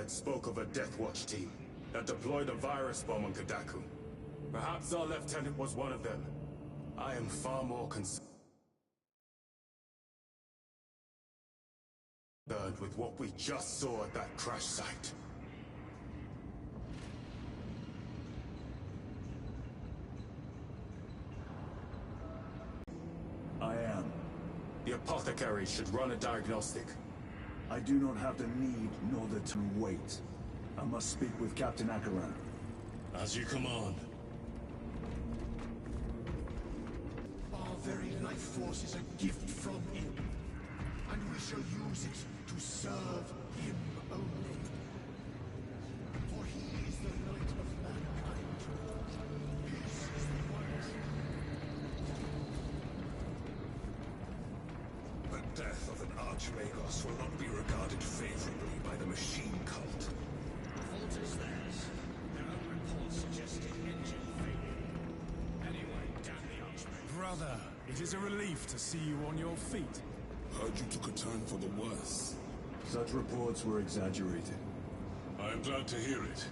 Figurehead spoke of a Death Watch team that deployed a virus bomb on Kadaku. Perhaps our lieutenant was one of them. I am far more concerned with what we just saw at that crash site. I am. The apothecary should run a diagnostic. I do not have the need nor the to wait. I must speak with Captain Akaran. As you command. Our very life force is a gift from him, and we shall use it to serve him only. For he is the light of mankind. His is the one. The death of an Archmagos will not be regarded favorably by the machine cult. Fault is theirs. Their own reports suggested engine failure. Anyway, damn the Archmagos. Brother, it is a relief to see you on your feet. Heard you took a turn for the worse. Such reports were exaggerated. I am glad to hear it.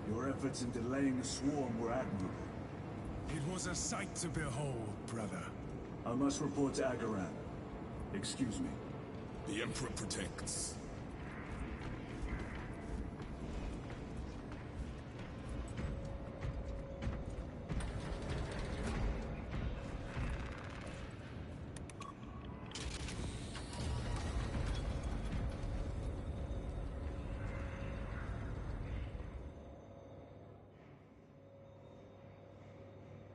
Your efforts in delaying the swarm were admirable. It was a sight to behold, brother. I must report to Akaran. Excuse me. The Emperor protects.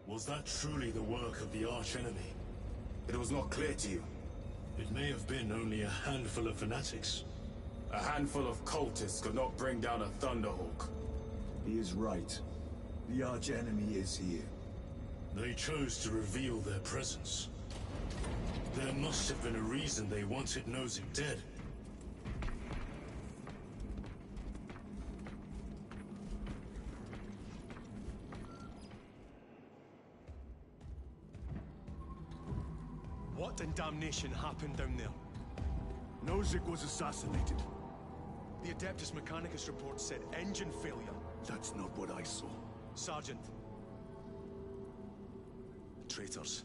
Was that truly the work of the archenemy? It was not clear to you. It may have been only a handful of fanatics. A handful of cultists could not bring down a Thunderhawk. He is right. The arch-enemy is here. They chose to reveal their presence. There must have been a reason they wanted Nozick dead. What in damnation happened down there? Nozick was assassinated. The Adeptus Mechanicus report said engine failure. That's not what I saw. Sergeant. Traitors.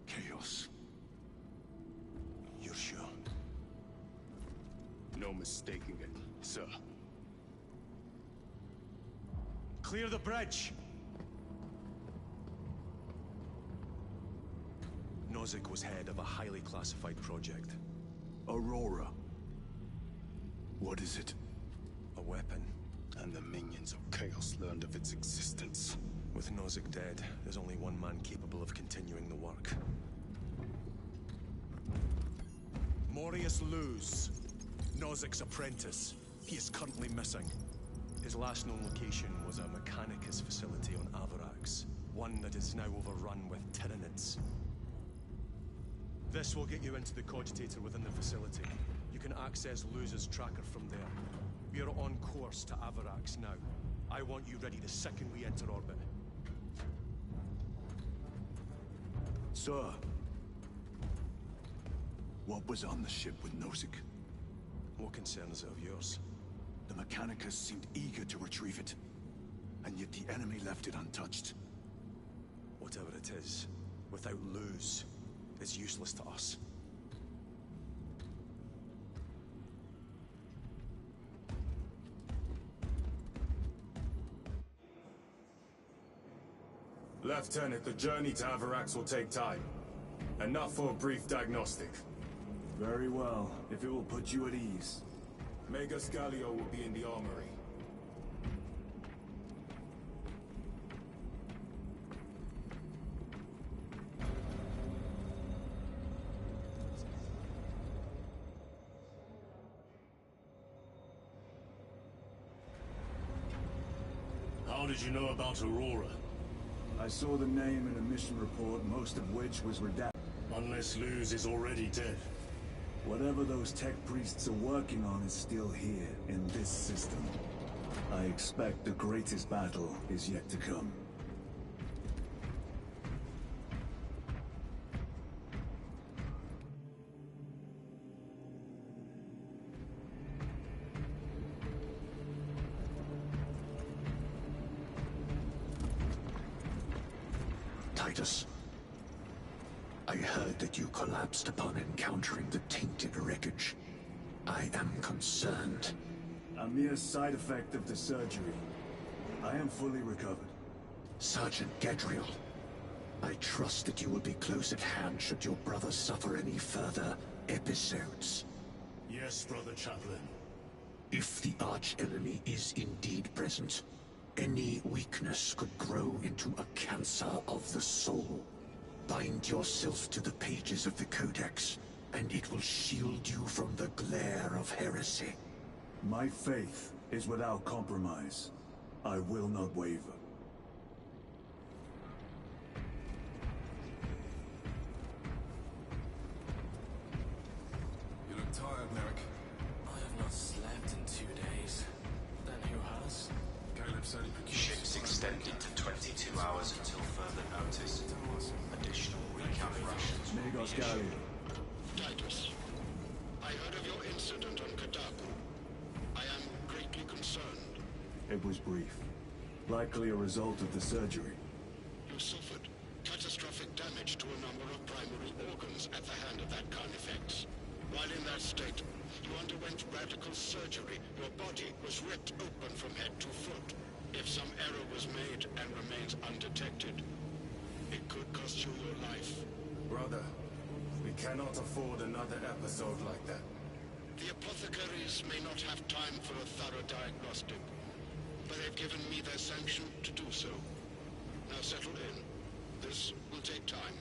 Chaos. You're sure? No mistaking it, sir. Clear the bridge! Nozick was head of a highly classified project. Aurora. What is it? A weapon. And the minions of Chaos learned of its existence. With Nozick dead, there's only one man capable of continuing the work. Morius Luz, Nozick's apprentice. He is currently missing. His last known location was a Mechanicus facility on Avarax, one that is now overrun with Tyranids. This will get you into the cogitator within the facility. You can access Luz's tracker from there. We are on course to Avarax now. I want you ready the second we enter orbit. Sir. What was on the ship with Nozick? What concern is it of yours? The Mechanicus seemed eager to retrieve it. And yet the enemy left it untouched. Whatever it is, without Luz, it's useless to us. Lieutenant, the journey to Avarax will take time. Enough for a brief diagnostic. Very well, if it will put you at ease. Magus Gallio will be in the armory. How did you know about Aurora? I saw the name in a mission report, most of which was redacted. Unless Luz is already dead. Whatever those tech priests are working on is still here, in this system. I expect the greatest battle is yet to come. Titus. I heard that you collapsed upon encountering the tainted wreckage. I am concerned. A mere side effect of the surgery. I am fully recovered. Sergeant Gadriel, I trust that you will be close at hand should your brother suffer any further episodes. Yes, Brother Chaplain. If the arch-enemy is indeed present, any weakness could grow into a cancer of the soul. Bind yourself to the pages of the Codex, and it will shield you from the glare of heresy. My faith is without compromise. I will not waver. You look tired, Merrick. I have not slept in 2 days. Then who has? Caleb said he procured Ships extended to 22 hours until further notice. Additional recap rations. Magos Gallia. Titus, I heard of your incident on Kadaku. I am greatly concerned. It was brief. Likely a result of the surgery. You suffered catastrophic damage to a number of primary organs at the hand of that carnifex. While in that state, you underwent radical surgery. Your body was ripped open from head to foot. If some error was made and remains undetected, it could cost you your life. Brother, we cannot afford another episode like that. The apothecaries may not have time for a thorough diagnostic, but they've given me their sanction to do so. Now settle in. This will take time.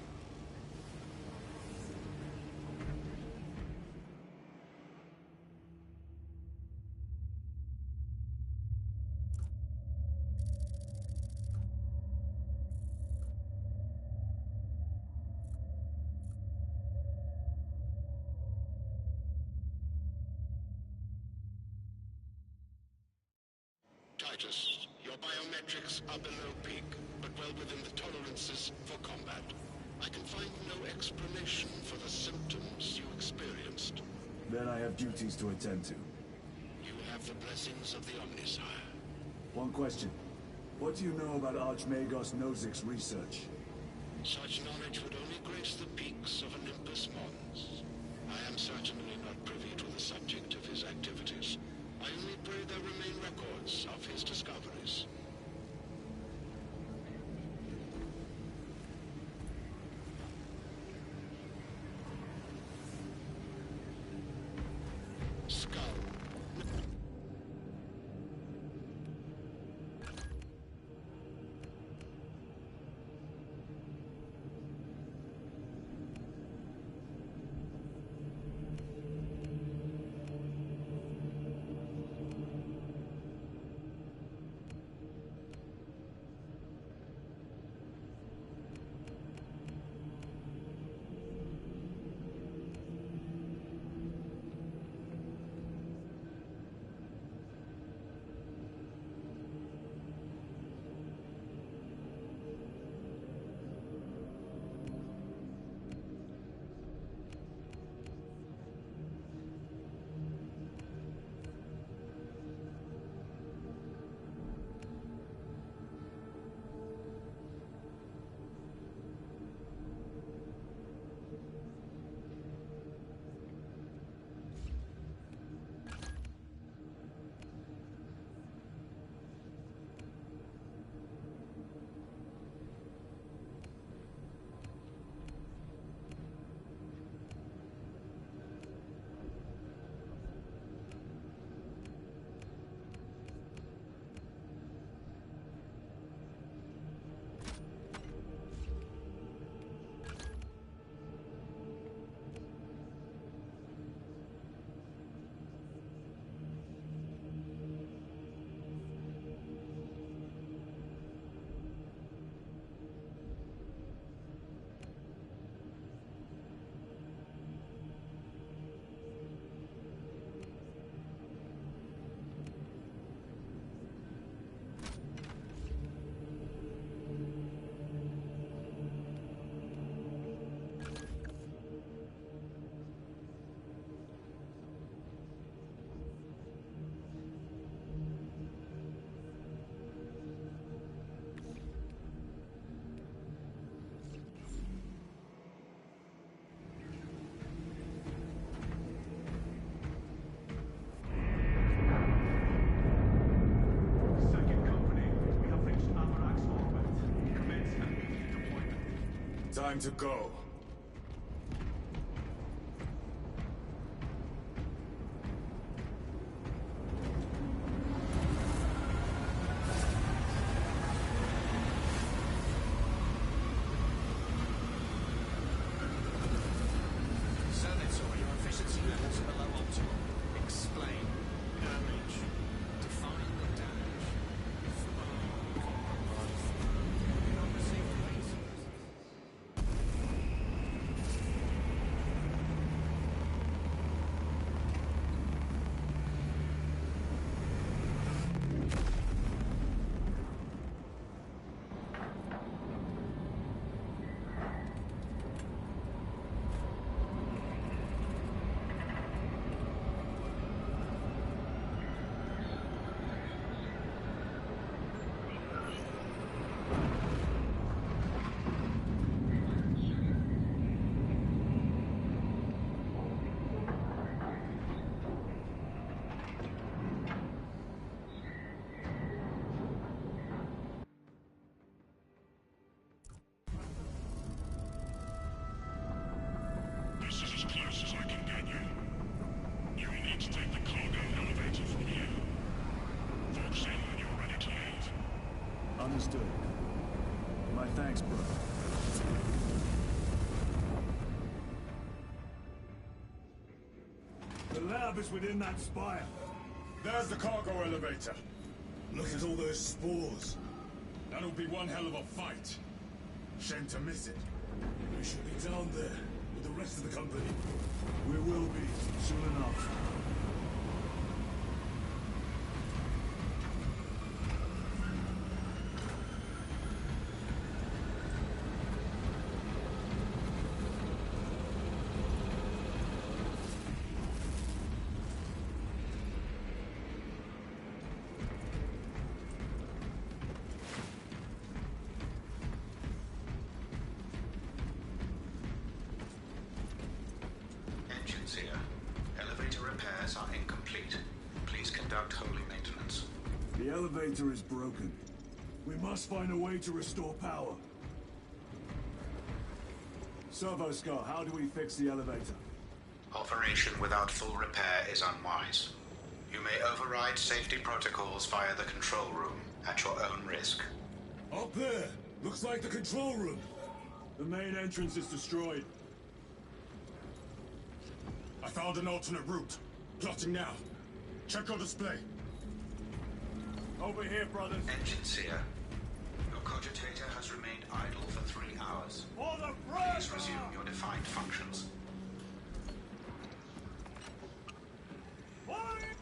Titus, your biometrics are below peak, but well within the tolerances for combat. I can find no explanation for the symptoms you experienced. Then I have duties to attend to. You have the blessings of the Omnisire. One question. What do you know about Archmagos Nozik's research? Such knowledge would only grace the peaks of Olympus Mons. I am certainly not privy to the subject of his activities. I only pray there remain records of his discoveries. Skull. Time to go. Senator, your efficiency levels are below optimal. Explain. Damage. Define the damage. You don't receive the resources. This is as close as I can get you. You will need to take the cargo elevator from here. Folks in when you're ready to leave. Understood. My thanks, bro. The lab is within that spire. There's the cargo elevator. Look at all those spores. That'll be one hell of a fight. Shame to miss it. We should be down there with the rest of the company. We will be, soon enough. Engines here. Elevator repairs are incomplete. Please conduct holy maintenance. The elevator is broken. We must find a way to restore power. Servo Scar, how do we fix the elevator? Operation without full repair is unwise. You may override safety protocols via the control room at your own risk. Up there! Looks like the control room. The main entrance is destroyed. I found an alternate route. Plotting now. Check your display. Over here, brothers. Engines here. Your cogitator has remained idle for 3 hours. For the Please resume your defined functions.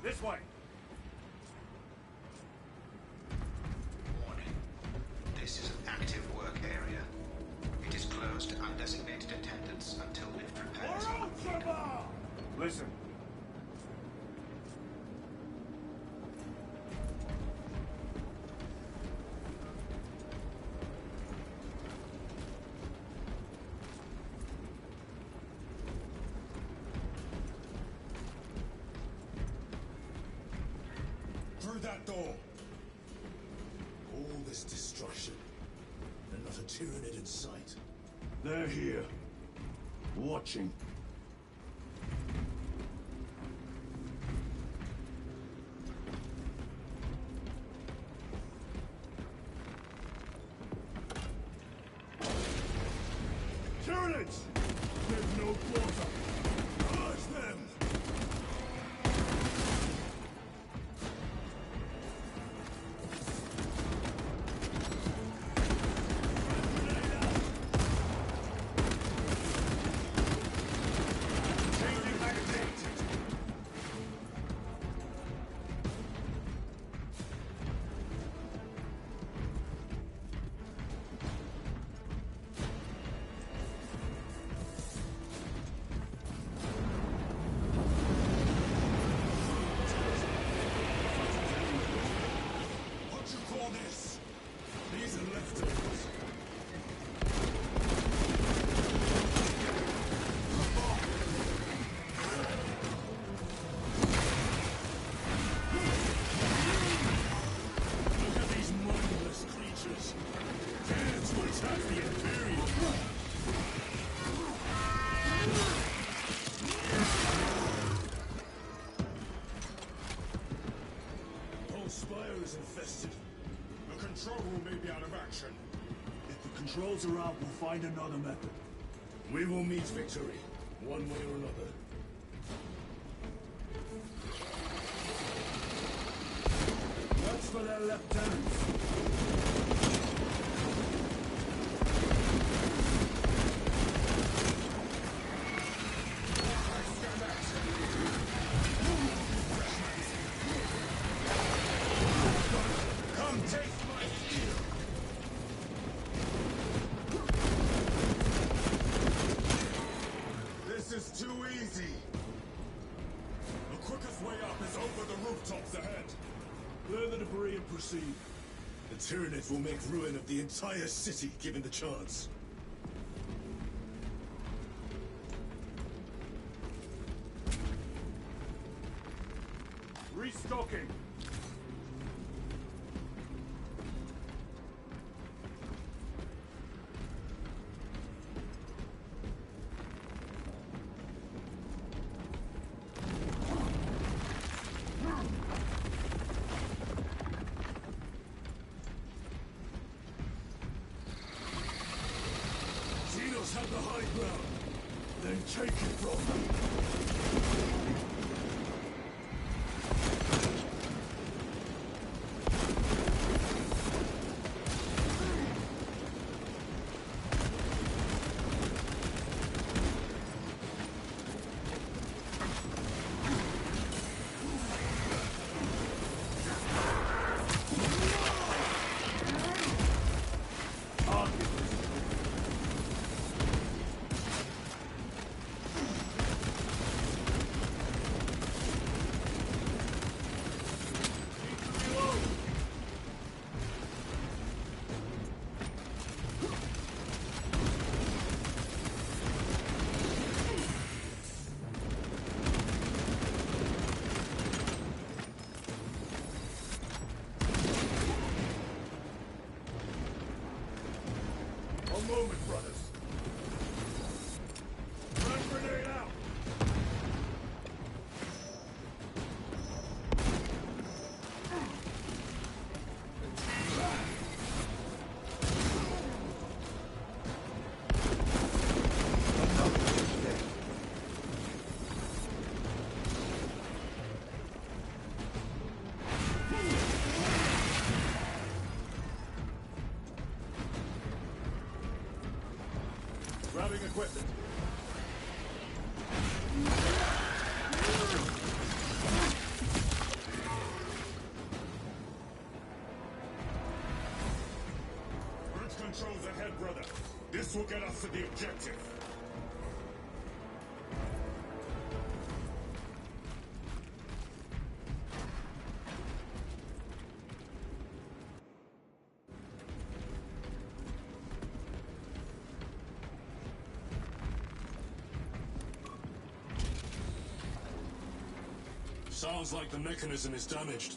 This way. Warning. This is an active work area. It is closed to undesignated attendants until lift repairs are completed. Listen. Through that door. All this destruction, and not a Tyranid in sight. They're here. Watching. Tyranids! There's no quarter. Crush them! What you call this? These are leftovers. Look at these mindless creatures. Dare to attack the Imperium. is infested. The control room may be out of action. If the controls are out, we'll find another method. We will meet victory, one way or another. That's for their lieutenants. Come take my steel! This is too easy! The quickest way up is over the rooftops ahead. Clear the debris and proceed. The Tyranids will make ruin of the entire city, given the chance. Restocking. Xenos have the high ground. Then take it from them. One moment, brothers. Frag grenade out! Grabbing equipment. Bridge controls ahead, brother. This will get us to the objective. Sounds like the mechanism is damaged.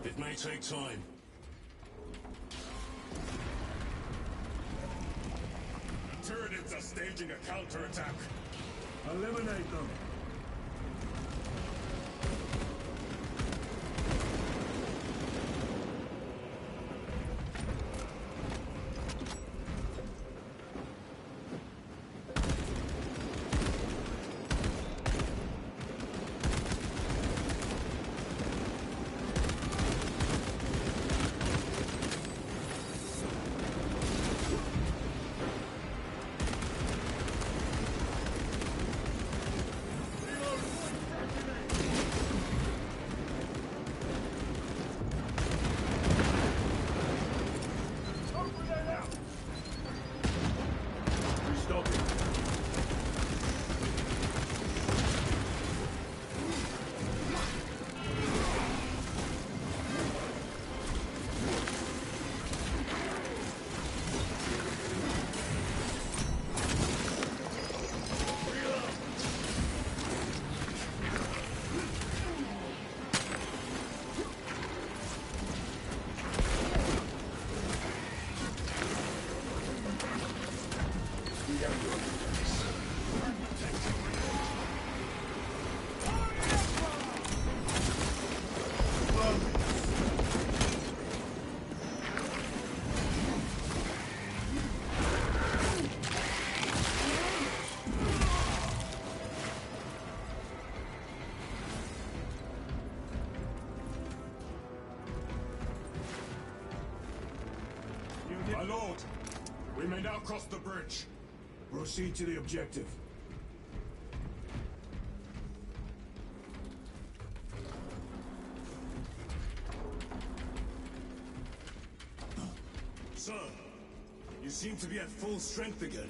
It may take time. The Tyranids are staging a counterattack. Eliminate them. lord! We may now cross the bridge. Proceed to the objective. Sir, you seem to be at full strength again.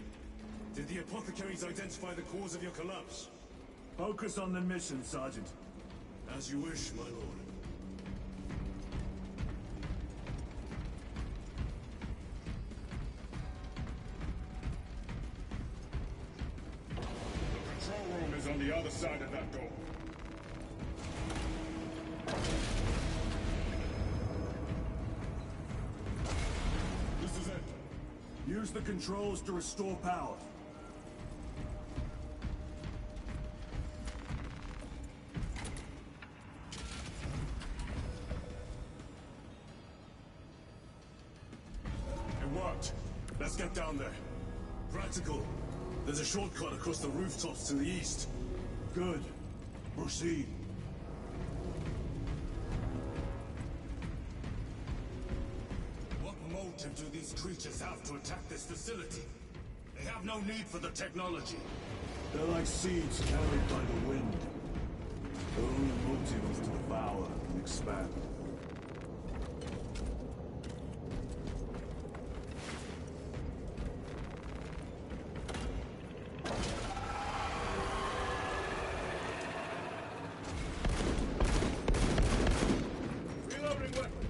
Did the apothecaries identify the cause of your collapse? Focus on the mission, Sergeant. As you wish, my lord. The control room is on the other side of that door. This is it. Use the controls to restore power. It worked. Let's get down there. Practical. There's a shortcut across the rooftops to the east. Good. Proceed. What motive do these creatures have to attack this facility? They have no need for the technology. They're like seeds carried by the wind. Their only motive is to devour and expand. Reloading weapon.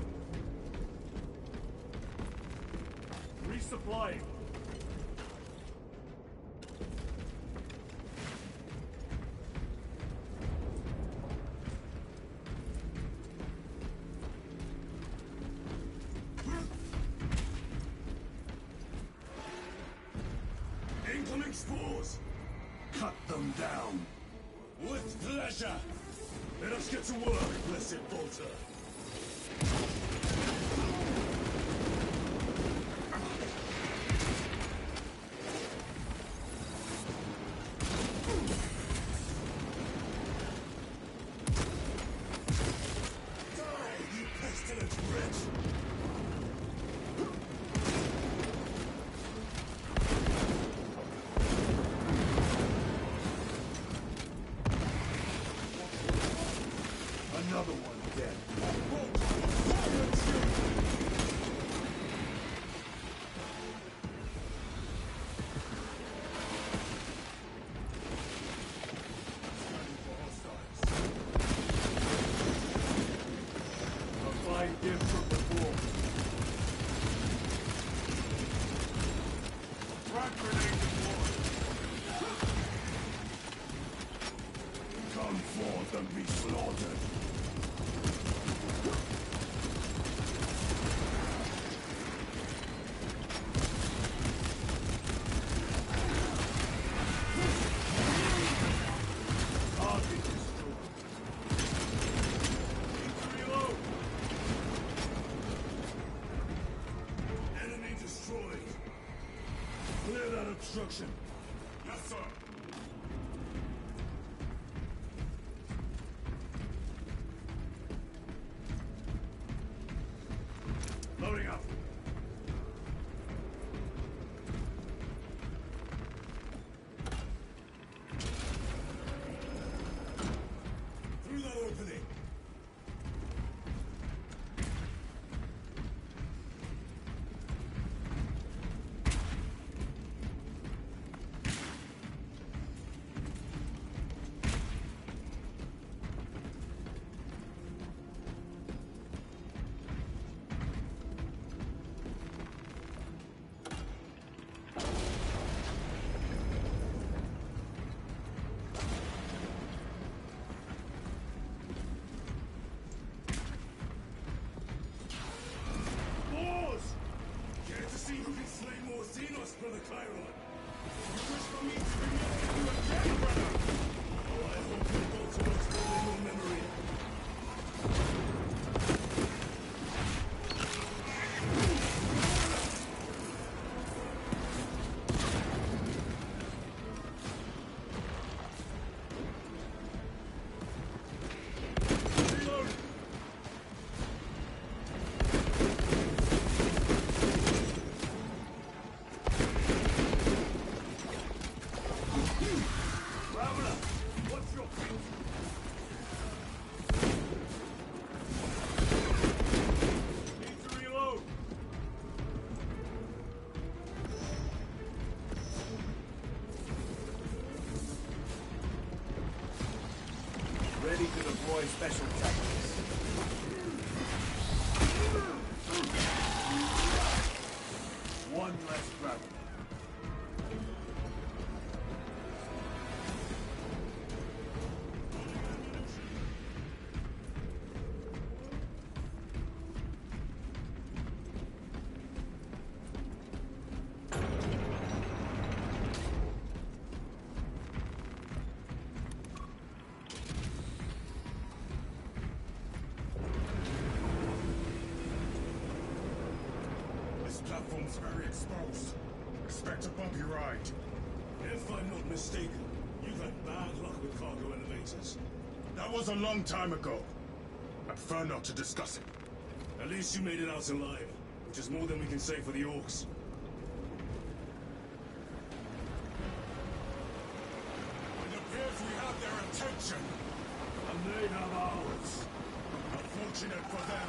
Resupplying. Incoming spores. Cut them down. With pleasure. Let us get to work, blessed bolter. Die, you pestilent wretch! Another one dead. A fine gift from the Lord. Frag grenade deployed. Come forth and be slaughtered. Target destroyed. Reload. Enemy destroyed. Clear that obstruction. Yes, sir. Loading up. Through that opening. deploy special tactics. One less travel. This platform's very exposed. Expect a bumpy ride. If I'm not mistaken, you've had bad luck with cargo elevators. That was a long time ago. I prefer not to discuss it. At least you made it out alive, which is more than we can say for the orcs. It appears we have their attention. And they have ours. Unfortunate for them.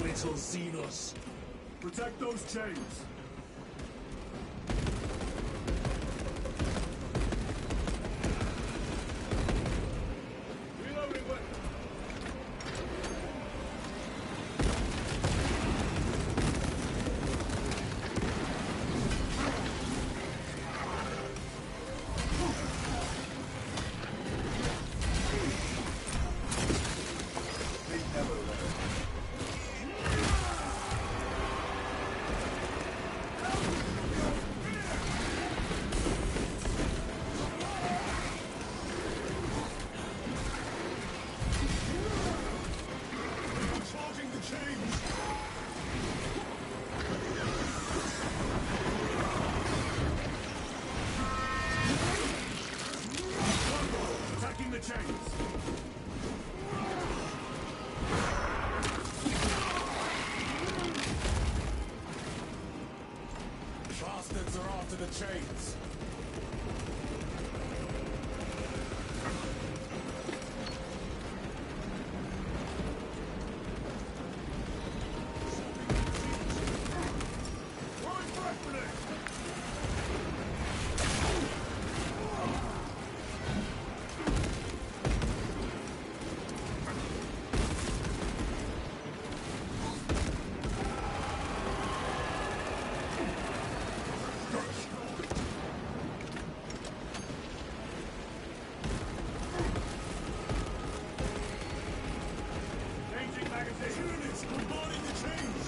Little Xenos. Protect those chains. Reloading weapon. Charging the chains. Attacking the chains. Bastards are after the chains. Changing magazine. Units bombarding the chains.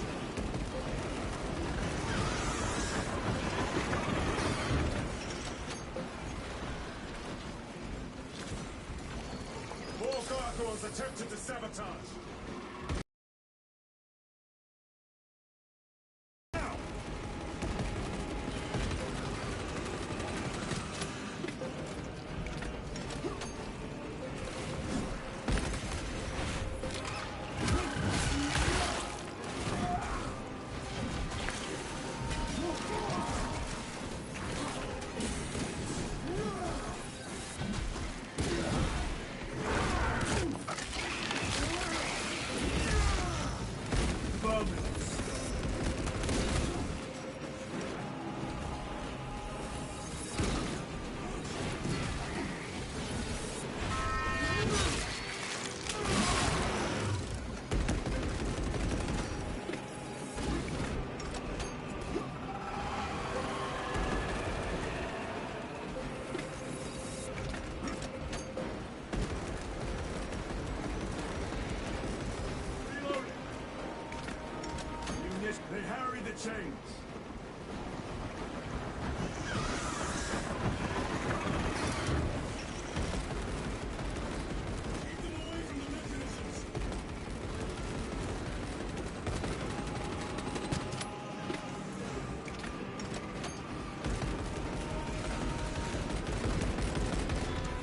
More gargoyles attempted to sabotage. They harry the chains. Keep them away from the mechanisms.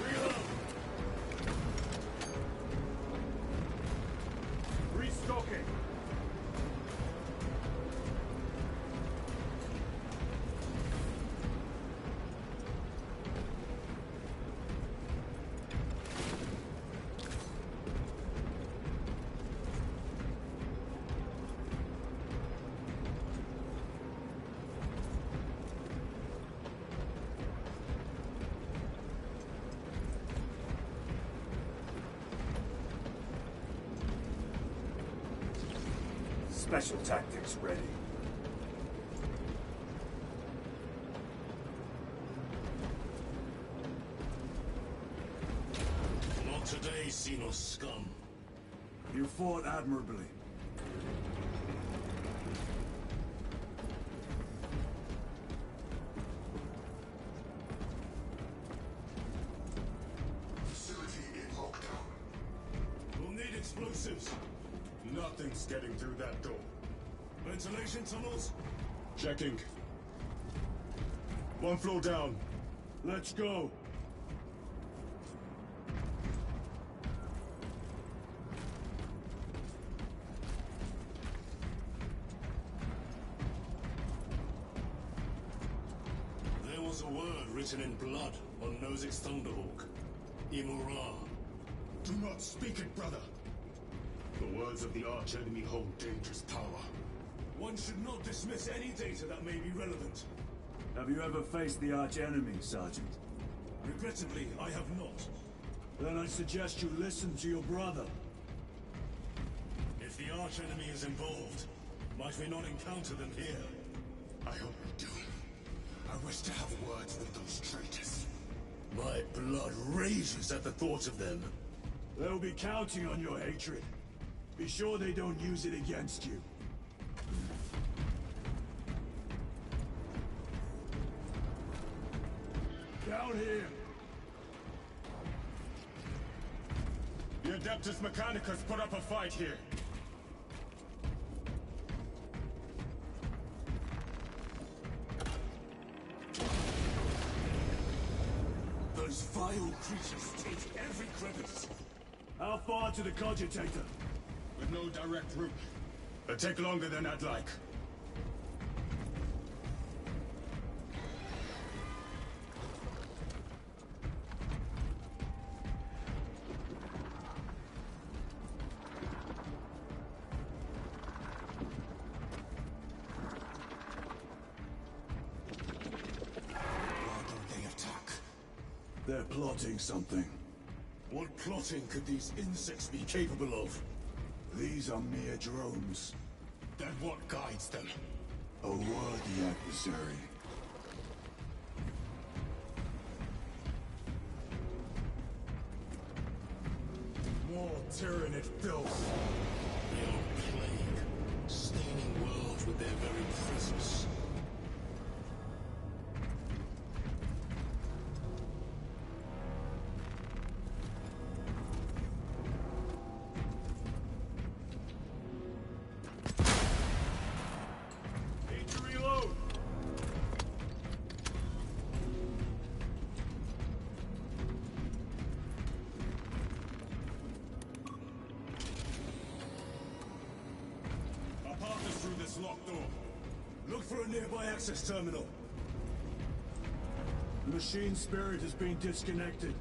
Reload. Restocking. Special tactics ready. Not today, Xenos scum. You fought admirably. Facility in lockdown. We'll need explosives. Nothing's getting through that door. Ventilation tunnels? Checking. One floor down. Let's go. There was a word written in blood on Nozick's Thunderhawk. Imura. Do not speak it, brother. The words of the archenemy hold dangerous power. One should not dismiss any data that may be relevant. Have you ever faced the archenemy, Sergeant? Regrettably, I have not. Then I suggest you listen to your brother. If the archenemy is involved, might we not encounter them here? I hope we do. I wish to have words with those traitors. My blood rages at the thought of them. They'll be counting on your hatred. Be sure they don't use it against you. Down here! The Adeptus Mechanicus put up a fight here. Those vile creatures take every crevice. How far to the cogitator? With no direct route. It'll take longer than I'd like. They're plotting something. What plotting could these insects be capable of? These are mere drones. Then what guides them? A worthy adversary. More tyrannid filth. Their plague, staining worlds with their very presence. Need to reload. Our path is through this locked door. Look for a nearby access terminal. The machine spirit has been disconnected.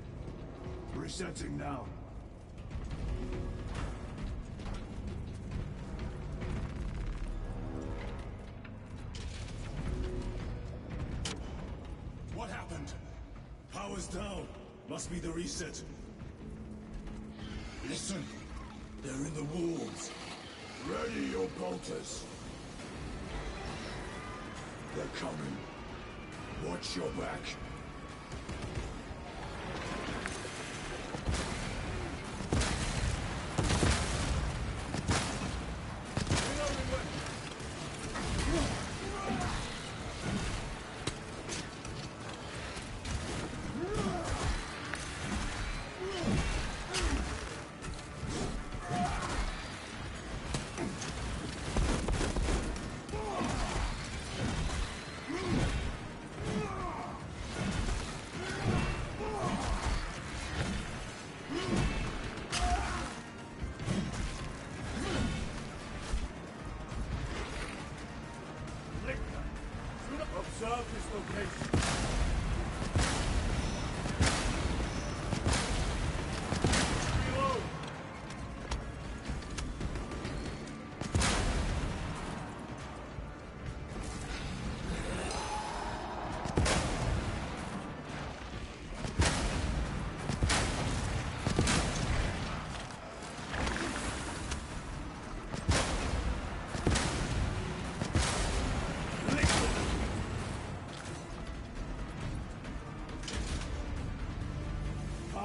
Resetting now. What happened? Power's down. Must be the reset. Listen. They're in the walls. Ready your bolters. They're coming. Watch your back.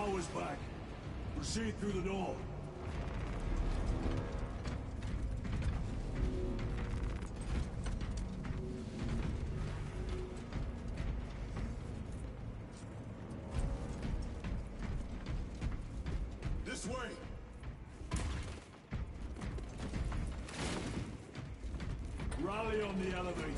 power's back. Proceed through the door. This way! Rally on the elevator.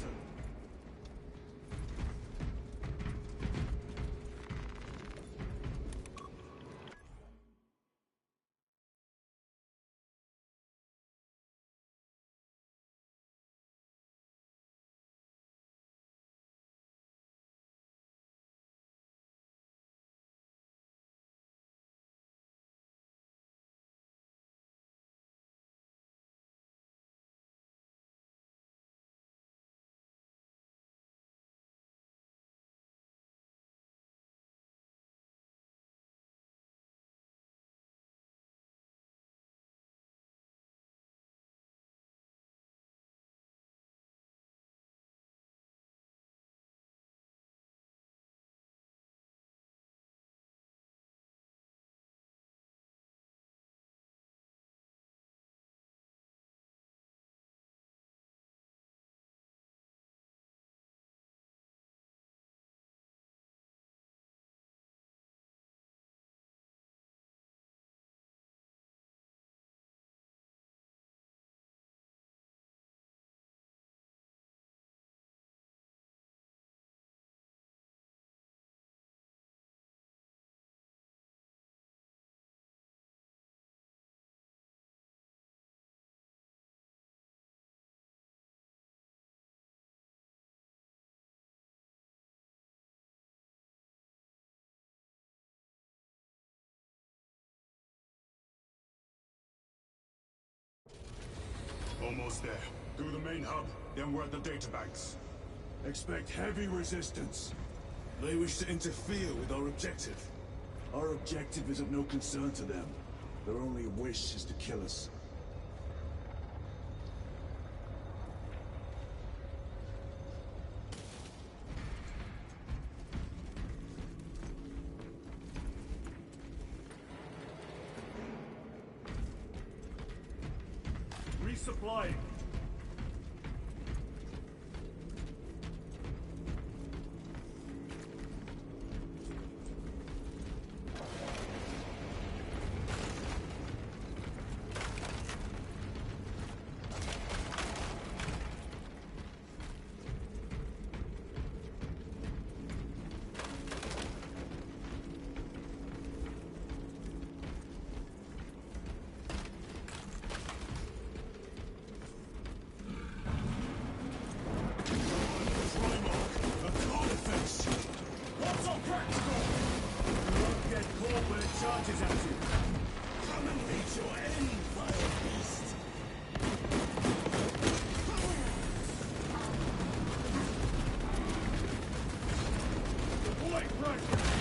Almost there. Through the main hub, then we're at the databanks. Expect heavy resistance. They wish to interfere with our objective. Our objective is of no concern to them. Their only wish is to kill us. Resupplying. Charges at you. Come and meet your end, vile beast! Deploy pressure.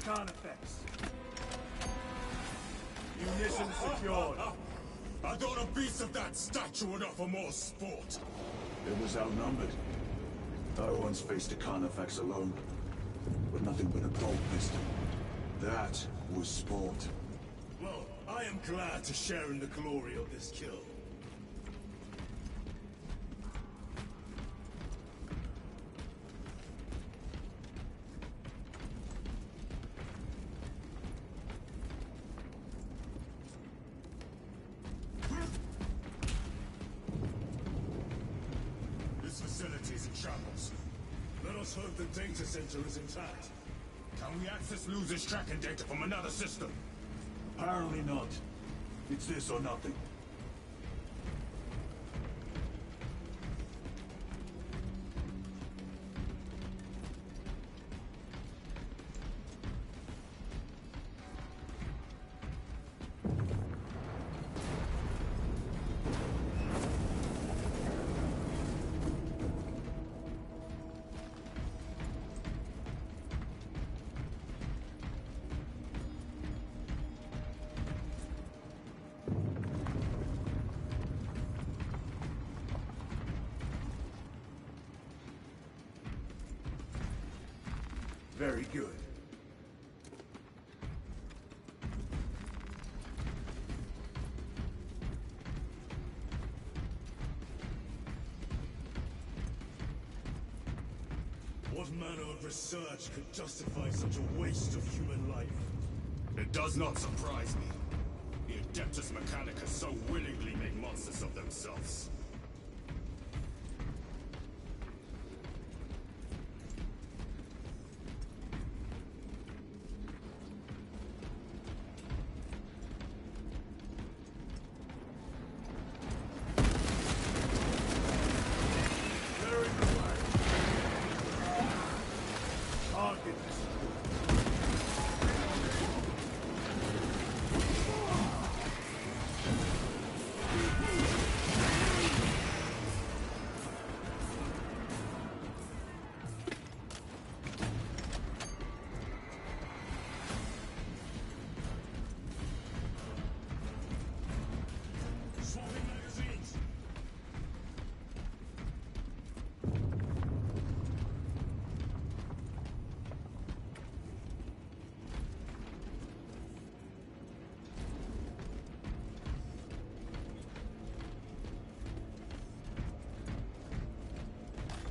Carnifex. Munitions secured. I thought a beast of that stature would offer more sport. It was outnumbered. I once faced a Carnifex alone, but nothing but a bolt pistol. That was sport. Well, I am glad to share in the glory of this kill. This facility is in shambles. Let us hope the data center is intact. Can we access Luz's tracking data from another system? Apparently not. It's this or nothing. Very good. What manner of research could justify such a waste of human life? It does not surprise me. The Adeptus Mechanicus so willingly make monsters of themselves.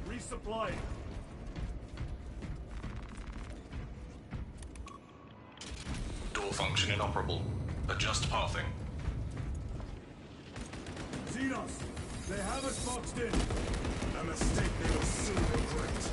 Resupplying. Door function inoperable. Adjust pathing. Xenos, they have us boxed in. A mistake they will soon regret.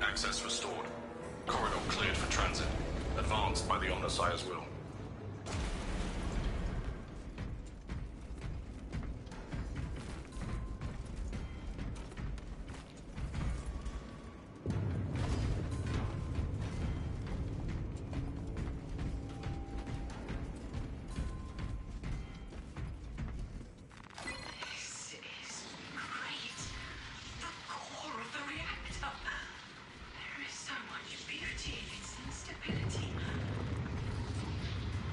Access restored. Corridor cleared for transit. Advanced by the Omnissiah's will. This is great. The core of the reactor. There is so much beauty in its instability.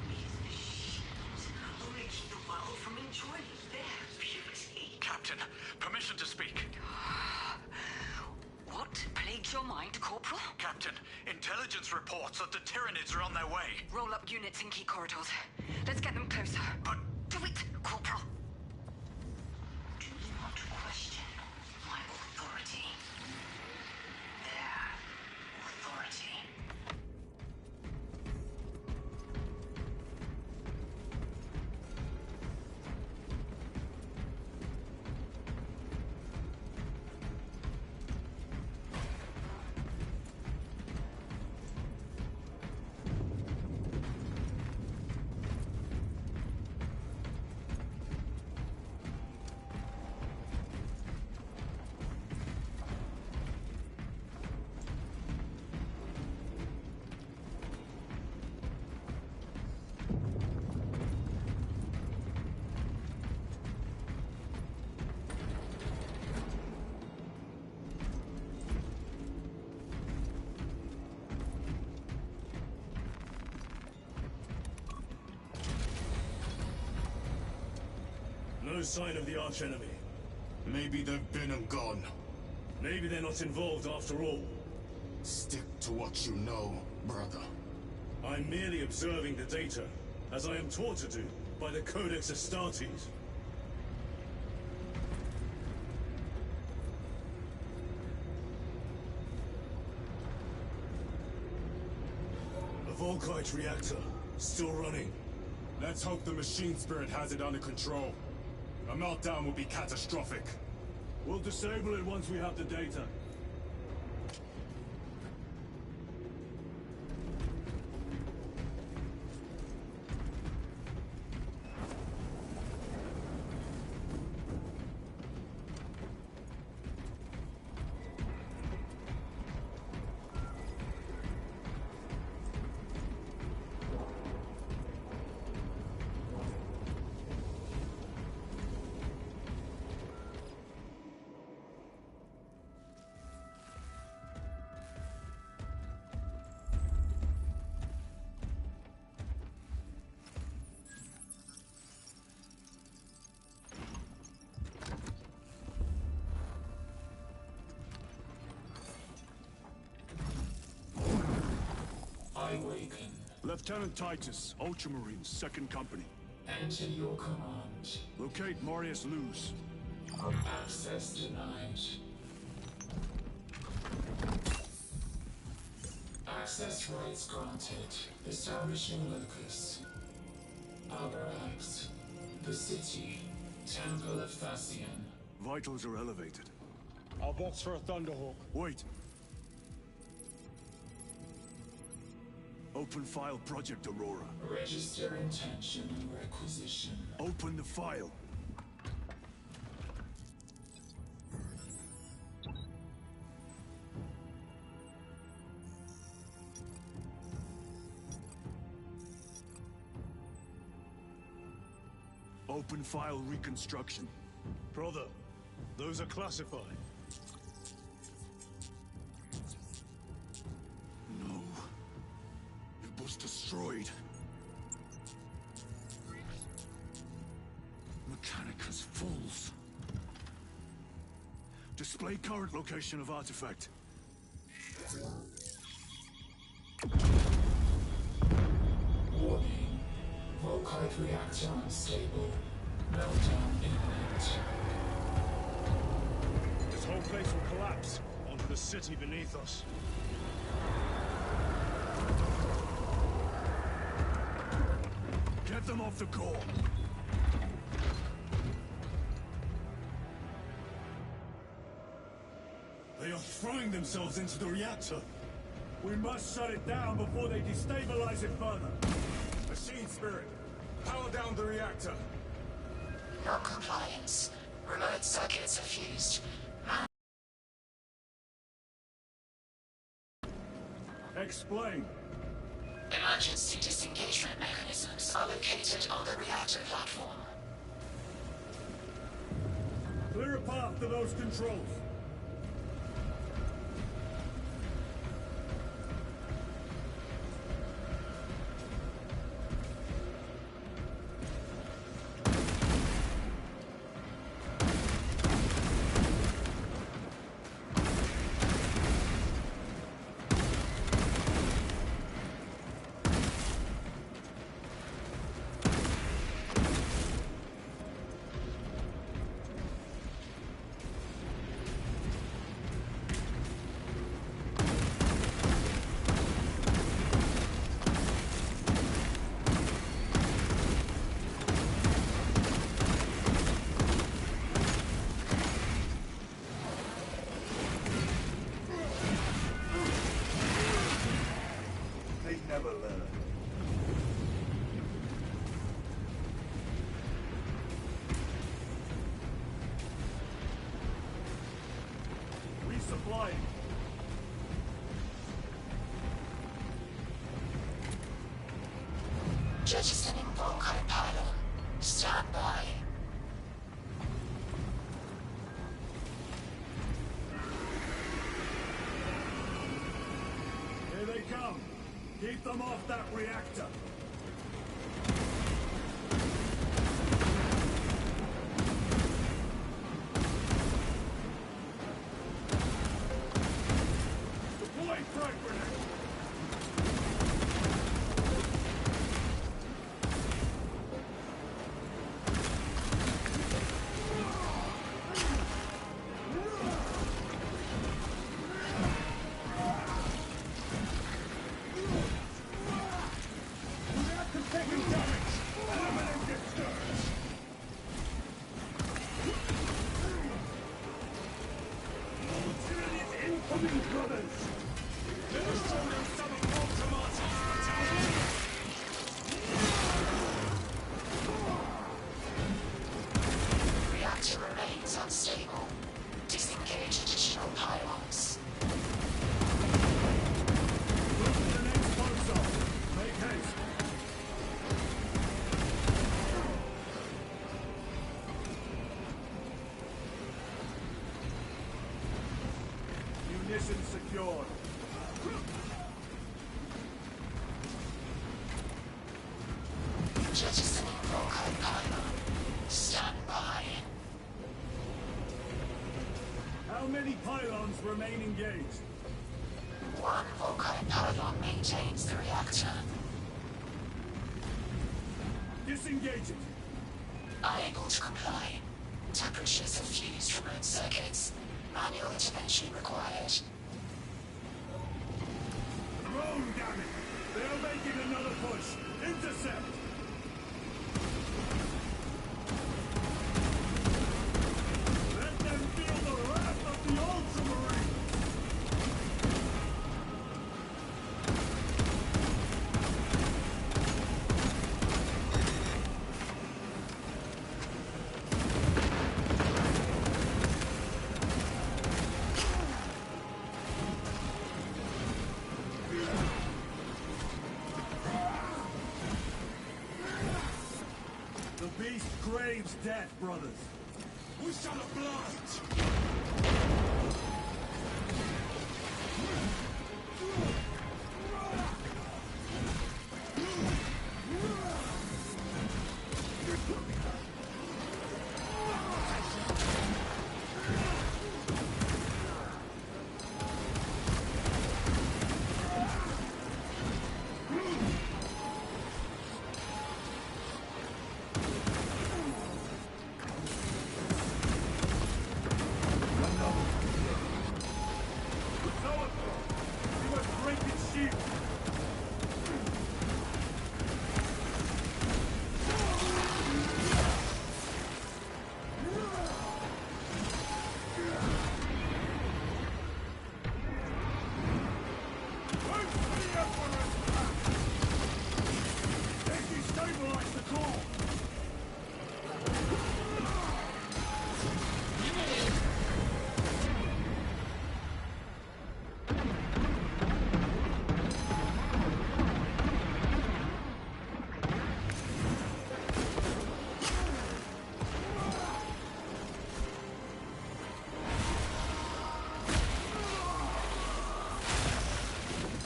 These machines only keep the world from enjoying their beauty. Captain, permission to speak. What plagues your mind, Corporal? Captain, intelligence reports that the Tyranids are on their way. Roll up units in key corridors. Let's get them closer. But Do it, Corporal. Do not question my authority. Their authority. no sign of the archenemy. Maybe they've been and gone. Maybe they're not involved after all. Stick to what you know, brother. I'm merely observing the data, as I am taught to do by the Codex Astartes. The Volkite reactor, still running. Let's hope the machine spirit has it under control. A meltdown would be catastrophic. We'll disable it once we have the data. Awaken. Lieutenant Titus, Ultramarines, 2nd Company. Enter your command. Locate Marius Luz. Access denied. Access rights granted. Establishing locus. Alberax. The city. Temple of Thasian. Vitals are elevated. I'll box for a Thunderhawk. Wait. Open file Project Aurora. Register intention and requisition. Open the file. Open file reconstruction. Brother, those are classified. No. It was destroyed. Mechanicus fools. Display current location of artifact. Warning. Volkite reactor unstable. Meltdown imminent. This whole place will collapse onto the city beneath us. Get them off the core. They are throwing themselves into the reactor. We must shut it down before they destabilize it further. Machine spirit, power down the reactor. Non-compliance. Remote circuits are fused. Explain. Emergency disengagement mechanisms are located on the reactor platform. Clear a path to those controls. Resupplying. Jettisoning Volkite pylon. Stand by. Here they come. Keep them off that reactor. Taking damage! Eliminate disturbance! Tyranny's incoming, brothers! Let us show them some of Ultimate's brutality! Reactor remains unstable. Disengage additional pylons. Look for the next pulsar. Make haste. Munitions secured. Jettisoning Volkite pylon. Stand by. How many pylons remain engaged? One Volkite pylon maintains the reactor. Disengage it. Unable to comply. Temperatures have fused remote circuits. Manual intervention required. Drone, damn it! They are making another push. Intercept! Let them feel the wrath of the Ultramarines! The beast craves death, brothers. We shall oblige! You must break its shield! They destabilize the core!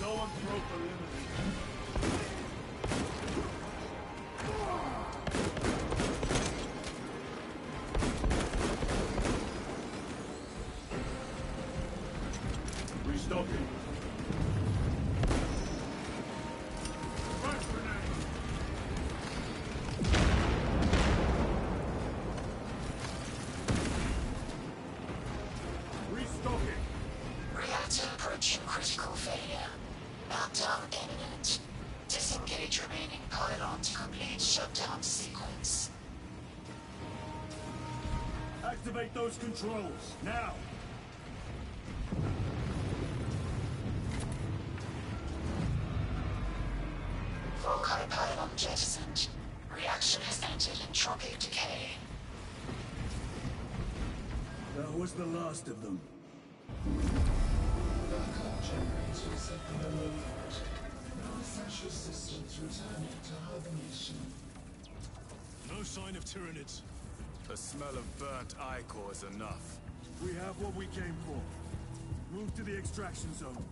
Zoanthrope eliminated. Restocking. Flash grenade! Restocking. Reactor approaching critical failure. Meltdown imminent. Disengage remaining pylon to complete shutdown sequence. Activate those controls, now! Volkite pylon jettisoned. Reaction has entered entropic decay. That was the last of them. Backup generators have been alerted. No essential systems returning to hibernation. No sign of Tyranids. The smell of burnt ichor is enough. We have what we came for. Move to the extraction zone.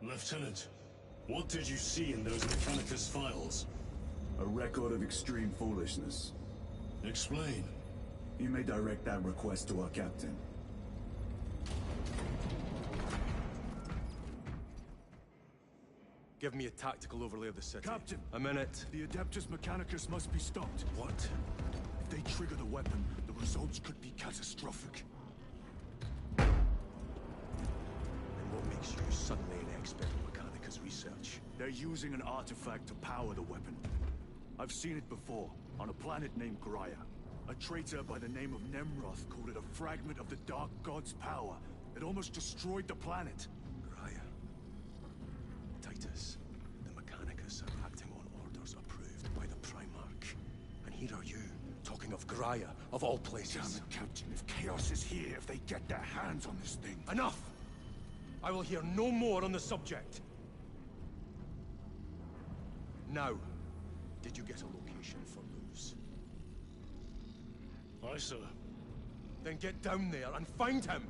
Lieutenant, what did you see in those Mechanicus files? A record of extreme foolishness. Explain. You may direct that request to our captain. Give me a tactical overlay of the city. Captain! A minute. The Adeptus Mechanicus must be stopped. What? If they trigger the weapon, the results could be catastrophic. And what makes you suddenly an expert in Mechanicus research? They're using an artifact to power the weapon. I've seen it before, on a planet named Graia. A traitor by the name of Nemroth called it a fragment of the Dark God's power. It almost destroyed the planet. Graia. Titus, the Mechanicus are acting on orders approved by the Primarch. And here are you, talking of Graia, of all places. Damn it, Captain, if Chaos is here, if they get their hands on this thing... Enough! I will hear no more on the subject. Now, did you get a location for Luz? Aye, sir. Then get down there and find him!